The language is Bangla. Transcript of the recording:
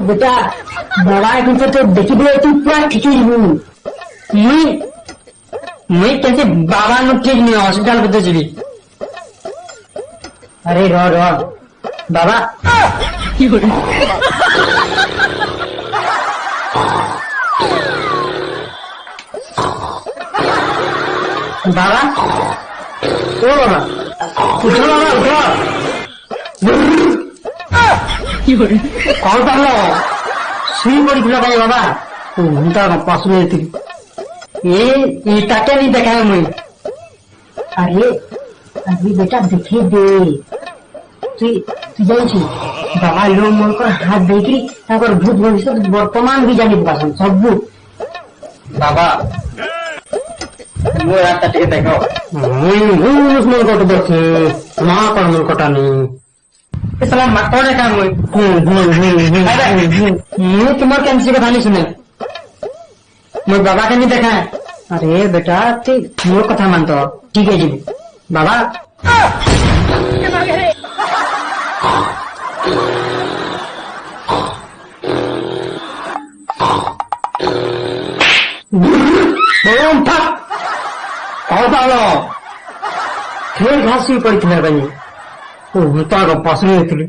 বেটা বাবা কিন্তু তো দেখি দিয়ে তুই পুরা ঠিকই যাবি। মুই মুই কেমতে বাবা নো ঠিক নিয়ে হসপিটাল করতে যাবি। আরে র র বাবা কি করে বাবা ও বাবা উঠো বাবা উঠো। কি করে কল পারলো শুই পড়িছিল ভাই বাবা। ঘুমটা পছন্দ হয়েছিল তাকে নি দেখা মুই। আরে আরে বেটা দেখে দে তুই তুই জানিস বাবা লো মোর করে হাত দেখি তারপর ভূত ভবিষ্যৎ বর্তমান भी জানি পারছেন সব বাবা মুই রাতটা থেকে দেখো মুই মন কত দেখছি মা কর মন কটা নেই সালা মাথা দেখা মুই। মুই তোমার কেমন কথা নি শুনে মোর বাবাকে নি দেখা। আরে বেটা তুই মোর কথা মানতো ঠিক আছে বাবা বলুন থাক কল পালো ফের ঘাস শুয়ে পড়িছিল ভাই। তো আগে পছন্দ হয়েছিল।